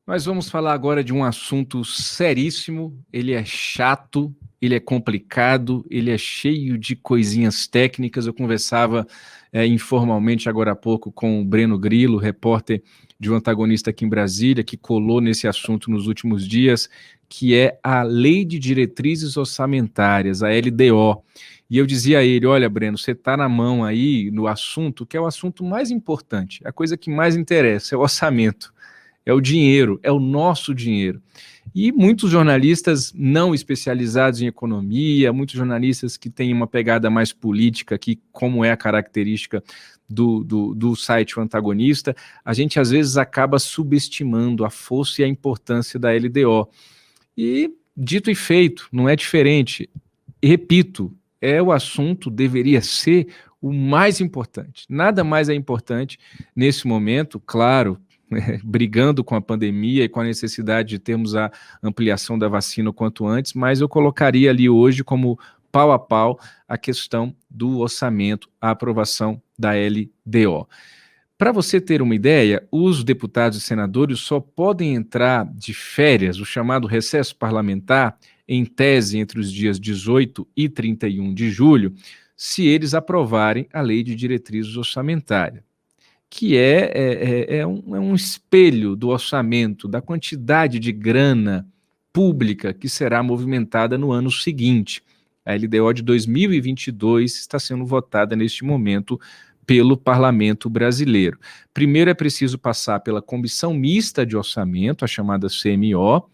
Nós vamos falar agora de um assunto seríssimo, ele é chato, ele é complicado, ele é cheio de coisinhas técnicas. Eu conversava informalmente agora há pouco com o Breno Grilo, repórter de um antagonista aqui em Brasília, que colou nesse assunto nos últimos dias, que é a Lei de Diretrizes Orçamentárias, a LDO. E eu dizia a ele, olha, Breno, você está na mão aí no assunto, que é o assunto mais importante, a coisa que mais interessa, é o orçamento. É o dinheiro, é o nosso dinheiro. E muitos jornalistas não especializados em economia, muitos jornalistas que têm uma pegada mais política, que, como é a característica do site O Antagonista, a gente às vezes acaba subestimando a força e a importância da LDO. E, dito e feito, não é diferente. E, repito, o assunto deveria ser o mais importante. Nada mais é importante nesse momento, claro, brigando com a pandemia e com a necessidade de termos a ampliação da vacina o quanto antes, mas eu colocaria ali hoje como pau a pau a questão do orçamento, a aprovação da LDO. Para você ter uma ideia, os deputados e senadores só podem entrar de férias, o chamado recesso parlamentar, em tese entre os dias 18 e 31 de julho, se eles aprovarem a Lei de Diretrizes Orçamentárias, que é um espelho do orçamento, da quantidade de grana pública que será movimentada no ano seguinte. A LDO de 2022 está sendo votada neste momento pelo Parlamento Brasileiro. Primeiro é preciso passar pela Comissão Mista de Orçamento, a chamada CMO,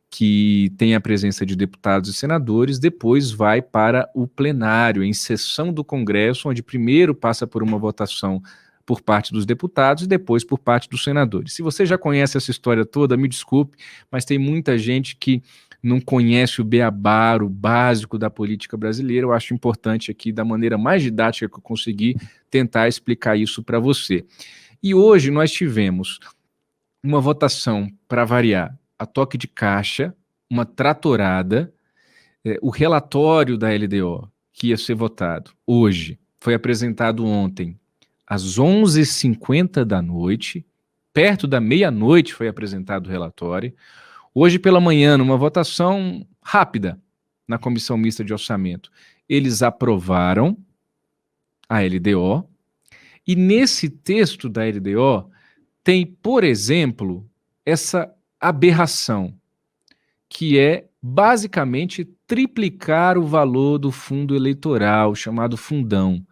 que tem a presença de deputados e senadores, depois vai para o plenário, em sessão do Congresso, onde primeiro passa por uma votação por parte dos deputados e depois por parte dos senadores. Se você já conhece essa história toda, me desculpe, mas tem muita gente que não conhece o beabá, o básico da política brasileira. Eu acho importante aqui, da maneira mais didática que eu conseguir, tentar explicar isso para você. E hoje nós tivemos uma votação, para variar, a toque de caixa, uma tratorada, o relatório da LDO, que ia ser votado hoje, foi apresentado ontem, às 11h50 da noite, perto da meia-noite foi apresentado o relatório. Hoje pela manhã, numa votação rápida na Comissão Mista de Orçamento, eles aprovaram a LDO, e nesse texto da LDO tem, por exemplo, essa aberração, que é basicamente triplicar o valor do fundo eleitoral, chamado fundão,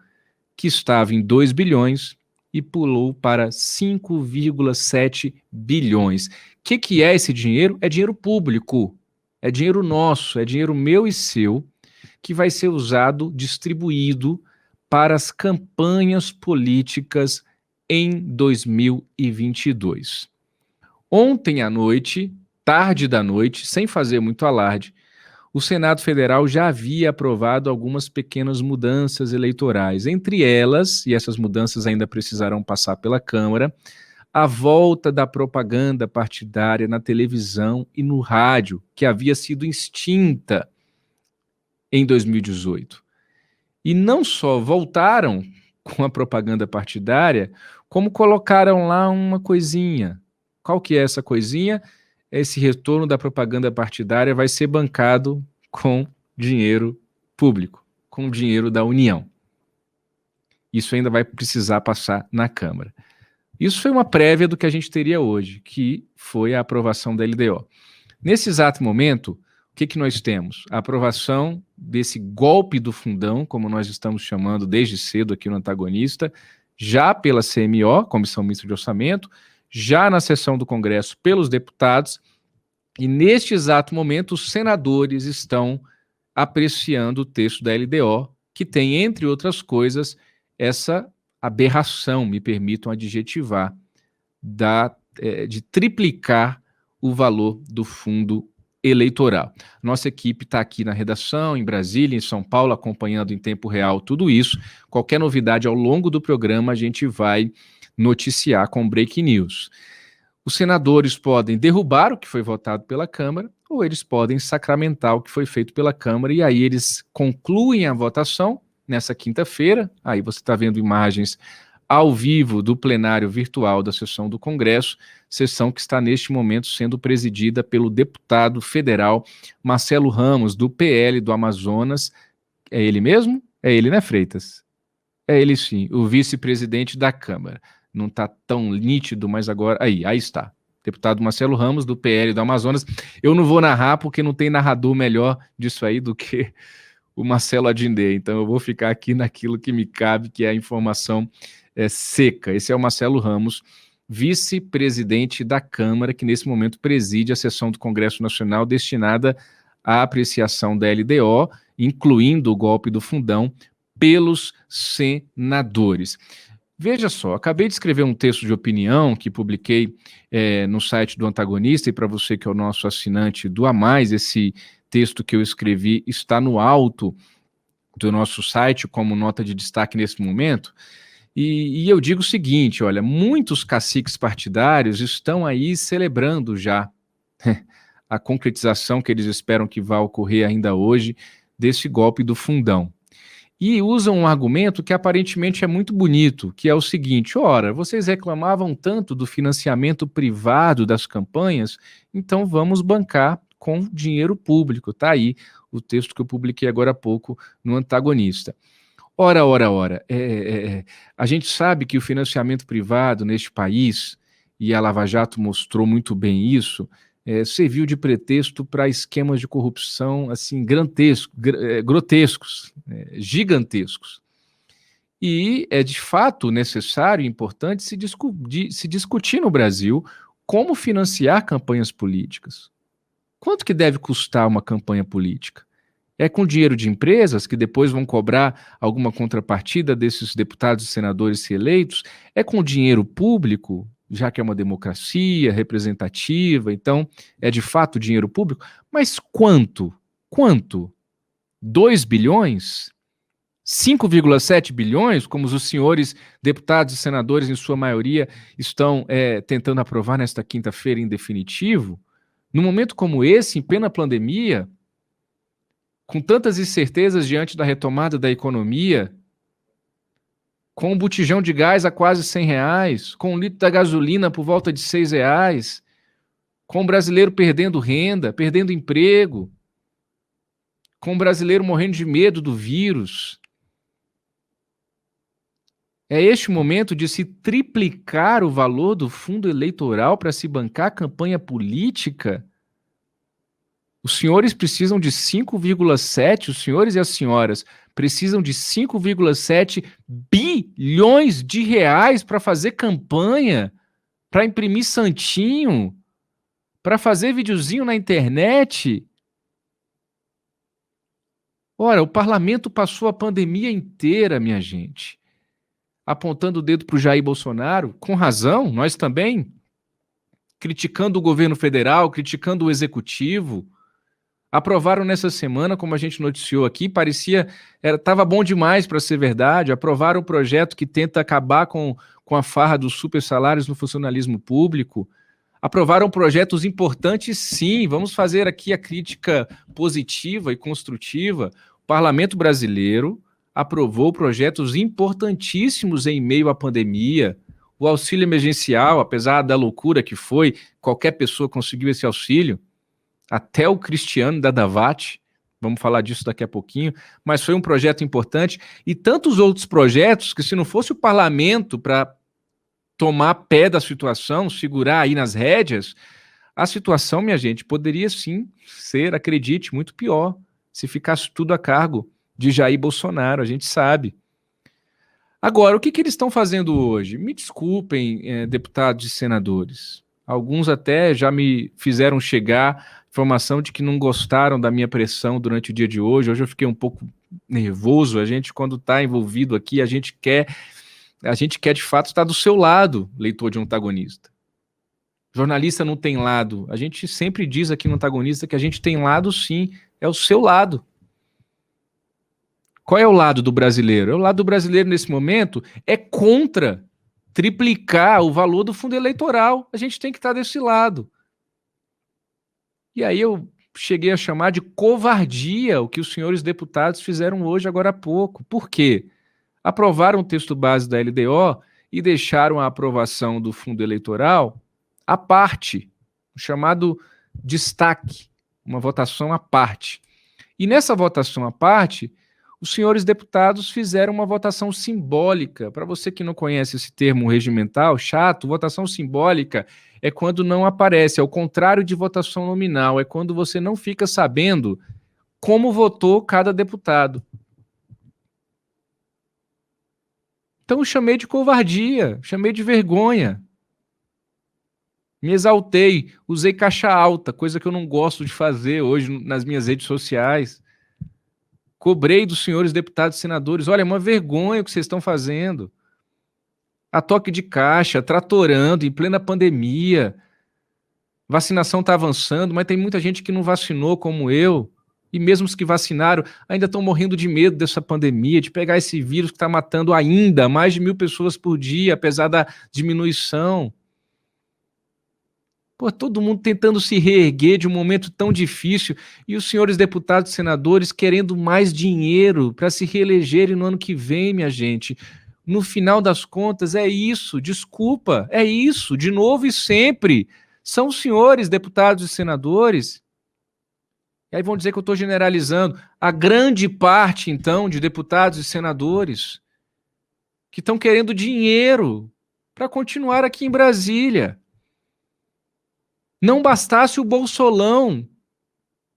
que estava em 2 bilhões e pulou para 5,7 bilhões. O que é esse dinheiro? É dinheiro público, é dinheiro nosso, é dinheiro meu e seu, que vai ser usado, distribuído para as campanhas políticas em 2022. Ontem à noite, tarde da noite, sem fazer muito alarde, o Senado Federal já havia aprovado algumas pequenas mudanças eleitorais. Entre elas, e essas mudanças ainda precisarão passar pela Câmara, a volta da propaganda partidária na televisão e no rádio, que havia sido extinta em 2018. E não só voltaram com a propaganda partidária, como colocaram lá uma coisinha. Qual que é essa coisinha? Esse retorno da propaganda partidária vai ser bancado com dinheiro público, com dinheiro da União. Isso ainda vai precisar passar na Câmara. Isso foi uma prévia do que a gente teria hoje, que foi a aprovação da LDO. Nesse exato momento, o que nós temos? A aprovação desse golpe do fundão, como nós estamos chamando desde cedo aqui no Antagonista, já pela CMO, Comissão Mista de Orçamento, já na sessão do Congresso pelos deputados, e neste exato momento os senadores estão apreciando o texto da LDO, que tem, entre outras coisas, essa aberração, me permitam adjetivar, de triplicar o valor do fundo eleitoral. Nossa equipe está aqui na redação, em Brasília, em São Paulo, acompanhando em tempo real tudo isso. Qualquer novidade ao longo do programa a gente vai noticiar com break news. Os senadores podem derrubar o que foi votado pela Câmara ou eles podem sacramentar o que foi feito pela Câmara, e aí eles concluem a votação nessa quinta-feira. Aí você está vendo imagens ao vivo do plenário virtual da sessão do Congresso, sessão que está neste momento sendo presidida pelo deputado federal Marcelo Ramos, do PL do Amazonas. É ele mesmo? É ele, né, Freitas? É ele sim, o vice-presidente da Câmara. Não está tão nítido, mas agora... Aí está. Deputado Marcelo Ramos, do PL do Amazonas. Eu não vou narrar, porque não tem narrador melhor disso aí do que o Marcelo Adindê. Então eu vou ficar aqui naquilo que me cabe, que é a informação seca. Esse é o Marcelo Ramos, vice-presidente da Câmara, que nesse momento preside a sessão do Congresso Nacional destinada à apreciação da LDO, incluindo o golpe do Fundão, pelos senadores. Veja só, acabei de escrever um texto de opinião que publiquei no site do Antagonista, e para você que é o nosso assinante do A Mais, esse texto que eu escrevi está no alto do nosso site como nota de destaque nesse momento, e eu digo o seguinte, olha, muitos caciques partidários estão aí celebrando já a concretização que eles esperam que vá ocorrer ainda hoje desse golpe do Fundão. E usam um argumento que aparentemente é muito bonito, que é o seguinte: ora, vocês reclamavam tanto do financiamento privado das campanhas, então vamos bancar com dinheiro público. Está aí o texto que eu publiquei agora há pouco no Antagonista. Ora, a gente sabe que o financiamento privado neste país, e a Lava Jato mostrou muito bem isso, serviu de pretexto para esquemas de corrupção assim grotescos, gigantescos. E é de fato necessário e importante se discutir no Brasil como financiar campanhas políticas. Quanto que deve custar uma campanha política? É com dinheiro de empresas que depois vão cobrar alguma contrapartida desses deputados e senadores se eleitos? É com dinheiro público, já que é uma democracia representativa, então é de fato dinheiro público? Mas quanto? Quanto? 2 bilhões? 5,7 bilhões, como os senhores deputados e senadores, em sua maioria, estão tentando aprovar nesta quinta-feira em definitivo? Num momento como esse, em plena pandemia, com tantas incertezas diante da retomada da economia, com um botijão de gás a quase R$100, com um litro da gasolina por volta de R$6, com o brasileiro perdendo renda, perdendo emprego, com o brasileiro morrendo de medo do vírus. É este o momento de se triplicar o valor do fundo eleitoral para se bancar a campanha política? Os senhores precisam de 5,7, os senhores e as senhoras precisam de 5,7 bilhões de reais para fazer campanha, para imprimir santinho, para fazer videozinho na internet. Ora, o parlamento passou a pandemia inteira, minha gente, apontando o dedo para o Jair Bolsonaro, com razão, nós também, criticando o governo federal, criticando o executivo. Aprovaram nessa semana, como a gente noticiou aqui, estava bom demais para ser verdade, aprovaram um projeto que tenta acabar com a farra dos super salários no funcionalismo público, aprovaram projetos importantes, sim, vamos fazer aqui a crítica positiva e construtiva. O Parlamento brasileiro aprovou projetos importantíssimos em meio à pandemia, o auxílio emergencial, apesar da loucura que foi, qualquer pessoa conseguiu esse auxílio, até o Cristiano da Davat, vamos falar disso daqui a pouquinho, mas foi um projeto importante, e tantos outros projetos que, se não fosse o parlamento para tomar pé da situação, segurar aí nas rédeas, a situação, minha gente, poderia sim ser, acredite, muito pior, se ficasse tudo a cargo de Jair Bolsonaro, a gente sabe. Agora, o que eles estão fazendo hoje? Me desculpem, deputados e senadores, alguns até já me fizeram chegar informação de que não gostaram da minha pressão durante o dia de hoje. Hoje eu fiquei um pouco nervoso. A gente, quando está envolvido aqui, a gente quer de fato estar do seu lado, leitor de um Antagonista. Jornalista não tem lado. A gente sempre diz aqui no Antagonista que a gente tem lado, sim, é o seu lado. Qual é o lado do brasileiro? O lado do brasileiro, nesse momento, é contra triplicar o valor do fundo eleitoral. A gente tem que estar desse lado. E aí eu cheguei a chamar de covardia o que os senhores deputados fizeram hoje, agora há pouco. Por quê? Aprovaram o texto base da LDO e deixaram a aprovação do fundo eleitoral à parte, o chamado destaque, uma votação à parte. E nessa votação à parte, os senhores deputados fizeram uma votação simbólica. Para você que não conhece esse termo regimental, chato, votação simbólica é quando não aparece, é o contrário de votação nominal, é quando você não fica sabendo como votou cada deputado. Então eu chamei de covardia, chamei de vergonha. Me exaltei, usei caixa alta, coisa que eu não gosto de fazer hoje nas minhas redes sociais. Cobrei dos senhores deputados e senadores, olha, é uma vergonha o que vocês estão fazendo. A toque de caixa, tratorando, em plena pandemia. Vacinação está avançando, mas tem muita gente que não vacinou como eu. E mesmo os que vacinaram ainda estão morrendo de medo dessa pandemia, de pegar esse vírus que está matando ainda mais de 1.000 pessoas por dia, apesar da diminuição. Pô, todo mundo tentando se reerguer de um momento tão difícil e os senhores deputados e senadores querendo mais dinheiro para se reelegerem no ano que vem, minha gente. No final das contas, é isso, desculpa, é isso, de novo e sempre. São os senhores deputados e senadores. E aí vão dizer que eu estou generalizando. A grande parte, então, de deputados e senadores que estão querendo dinheiro para continuar aqui em Brasília. Não bastasse o Bolsolão,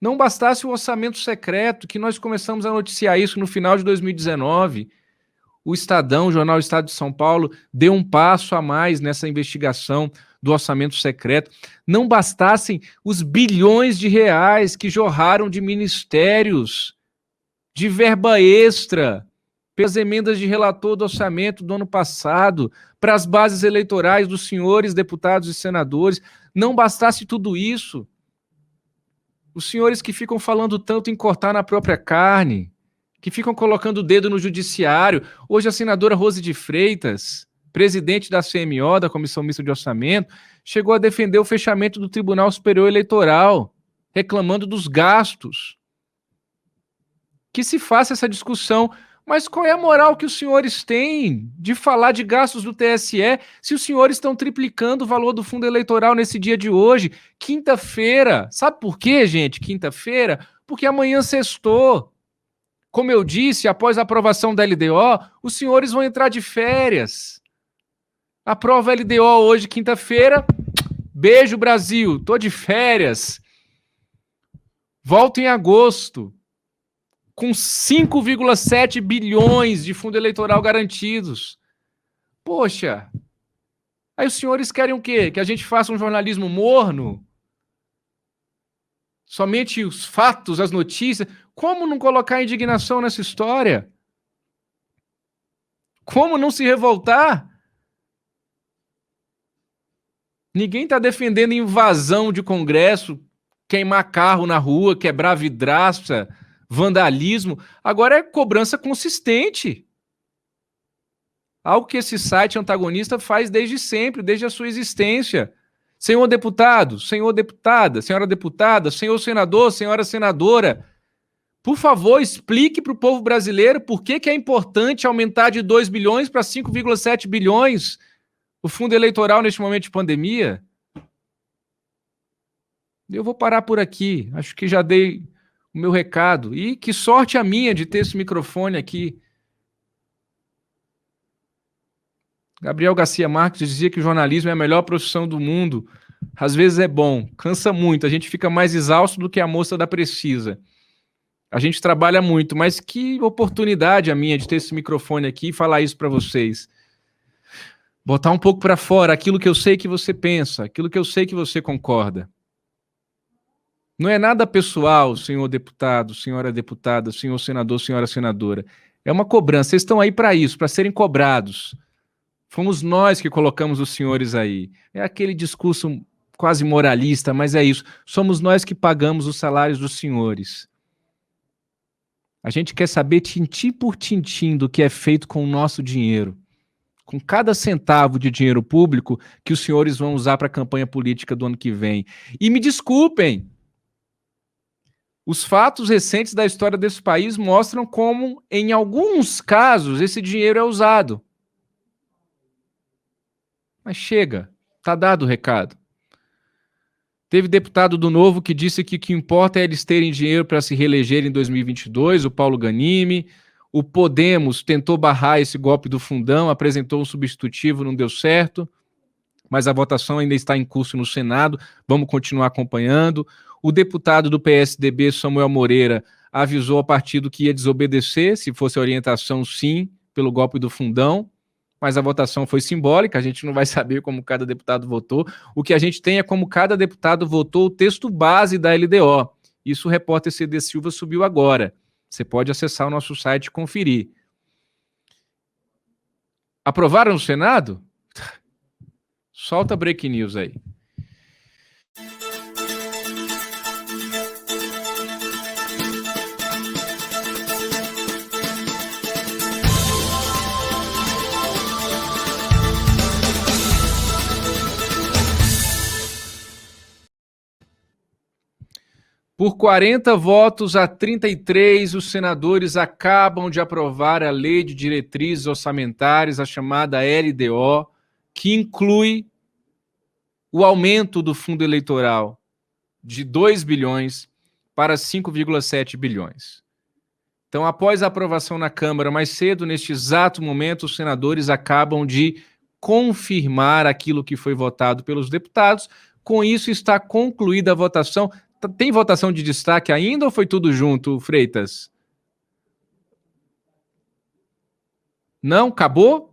não bastasse o orçamento secreto, que nós começamos a noticiar isso no final de 2019. O Estadão, o jornal Estado de São Paulo, deu um passo a mais nessa investigação do orçamento secreto. Não bastassem os bilhões de reais que jorraram de ministérios, de verba extra, pelas emendas de relator do orçamento do ano passado, para as bases eleitorais dos senhores deputados e senadores. Não bastasse tudo isso, os senhores que ficam falando tanto em cortar na própria carne, que ficam colocando o dedo no judiciário. Hoje a senadora Rose de Freitas, presidente da CMO, da Comissão Mista de Orçamento, chegou a defender o fechamento do Tribunal Superior Eleitoral, reclamando dos gastos. Que se faça essa discussão. Mas qual é a moral que os senhores têm de falar de gastos do TSE se os senhores estão triplicando o valor do fundo eleitoral nesse dia de hoje, quinta-feira? Sabe por quê, gente, quinta-feira? Porque amanhã sextou. Como eu disse, após a aprovação da LDO, os senhores vão entrar de férias. Aprova a LDO hoje, quinta-feira. Beijo, Brasil. Tô de férias. Volto em agosto, com 5,7 bilhões de fundo eleitoral garantidos. Poxa, aí os senhores querem o quê? Que a gente faça um jornalismo morno? Somente os fatos, as notícias? Como não colocar indignação nessa história? Como não se revoltar? Ninguém está defendendo invasão de Congresso, queimar carro na rua, quebrar vidraça, vandalismo. Agora é cobrança consistente. Algo que esse site antagonista faz desde sempre, desde a sua existência. Senhor deputado, senhor deputada, senhora deputada, senhor senador, senhora senadora, por favor, explique para o povo brasileiro por que é importante aumentar de 2 bilhões para 5,7 bilhões o fundo eleitoral neste momento de pandemia. Eu vou parar por aqui. Acho que já dei o meu recado. E que sorte a minha de ter esse microfone aqui. Gabriel Garcia Marques dizia que o jornalismo é a melhor profissão do mundo. Às vezes é bom, cansa muito, a gente fica mais exausto do que a moça da Precisa. A gente trabalha muito, mas que oportunidade a minha de ter esse microfone aqui e falar isso para vocês. Botar um pouco para fora aquilo que eu sei que você pensa, aquilo que eu sei que você concorda. Não é nada pessoal, senhor deputado, senhora deputada, senhor senador, senhora senadora. É uma cobrança. Vocês estão aí para isso, para serem cobrados. Fomos nós que colocamos os senhores aí. É aquele discurso quase moralista, mas é isso. Somos nós que pagamos os salários dos senhores. A gente quer saber tintim por tintim do que é feito com o nosso dinheiro. Com cada centavo de dinheiro público que os senhores vão usar para a campanha política do ano que vem. E me desculpem, os fatos recentes da história desse país mostram como, em alguns casos, esse dinheiro é usado. Mas chega, tá dado o recado. Teve deputado do Novo que disse que o que importa é eles terem dinheiro para se reeleger em 2022, o Paulo Ganimi. O Podemos tentou barrar esse golpe do fundão, apresentou um substitutivo, não deu certo, mas a votação ainda está em curso no Senado, vamos continuar acompanhando. O deputado do PSDB, Samuel Moreira, avisou ao partido que ia desobedecer, se fosse a orientação, sim, pelo golpe do fundão, mas a votação foi simbólica, a gente não vai saber como cada deputado votou. O que a gente tem é como cada deputado votou o texto base da LDO. Isso o repórter CD Silva subiu agora. Você pode acessar o nosso site e conferir. Aprovaram no Senado? Solta break news aí. Por 40 votos a 33, os senadores acabam de aprovar a Lei de Diretrizes Orçamentárias, a chamada LDO, que inclui o aumento do fundo eleitoral de 2 bilhões para 5,7 bilhões. Então, após a aprovação na Câmara mais cedo, neste exato momento, os senadores acabam de confirmar aquilo que foi votado pelos deputados. Com isso, está concluída a votação. Tem votação de destaque ainda ou foi tudo junto, Freitas? Não? Acabou?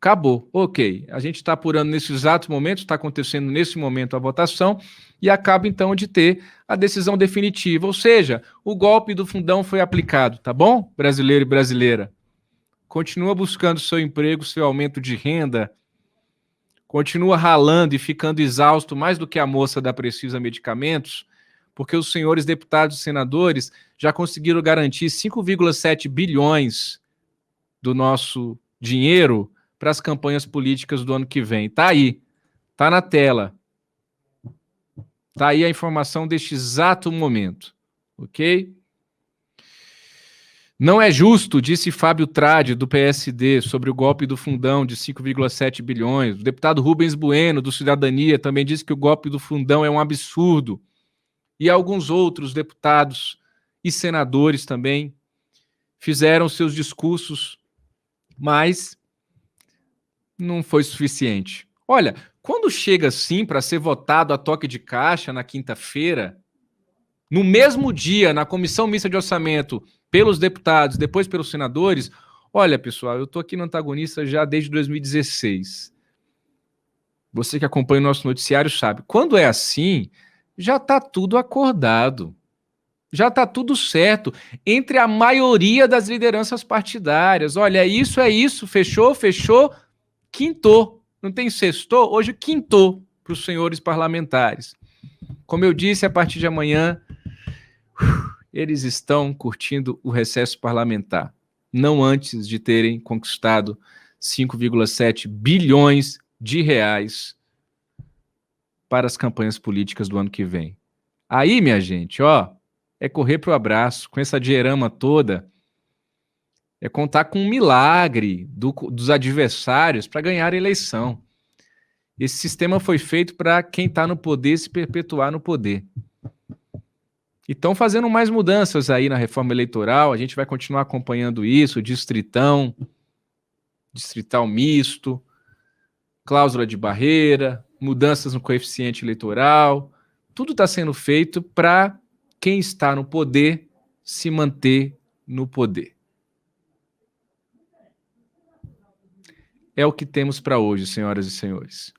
Acabou. Ok. A gente está apurando nesse exato momento, está acontecendo nesse momento a votação e acaba então de ter a decisão definitiva. Ou seja, o golpe do fundão foi aplicado, tá bom? Brasileiro e brasileira. Continua buscando seu emprego, seu aumento de renda, continua ralando e ficando exausto mais do que a moça da Precisa Medicamentos, porque os senhores deputados e senadores já conseguiram garantir 5,7 bilhões do nosso dinheiro para as campanhas políticas do ano que vem. Tá aí, tá na tela. Tá aí a informação deste exato momento, ok? Não é justo, disse Fábio Tradi, do PSD, sobre o golpe do fundão de 5,7 bilhões. O deputado Rubens Bueno, do Cidadania, também disse que o golpe do fundão é um absurdo. E alguns outros deputados e senadores também fizeram seus discursos, mas não foi suficiente. Olha, quando chega assim para ser votado a toque de caixa na quinta-feira, no mesmo dia, na Comissão Mista de Orçamento, pelos deputados, depois pelos senadores, olha, pessoal, eu estou aqui no Antagonista já desde 2016. Você que acompanha o nosso noticiário sabe. Quando é assim, já está tudo acordado. Já está tudo certo entre a maioria das lideranças partidárias. Olha, é isso, fechou, quintou. Não tem sextou? Hoje quintou para os senhores parlamentares. Como eu disse, a partir de amanhã, eles estão curtindo o recesso parlamentar, não antes de terem conquistado 5,7 bilhões de reais para as campanhas políticas do ano que vem. Aí, minha gente, ó, é correr para o abraço. Com essa dinheirama toda, é contar com um milagre dos adversários para ganhar a eleição. Esse sistema foi feito para quem está no poder se perpetuar no poder. E estão fazendo mais mudanças aí na reforma eleitoral, a gente vai continuar acompanhando isso, distrital misto, cláusula de barreira, mudanças no coeficiente eleitoral, tudo está sendo feito para quem está no poder se manter no poder. É o que temos para hoje, senhoras e senhores.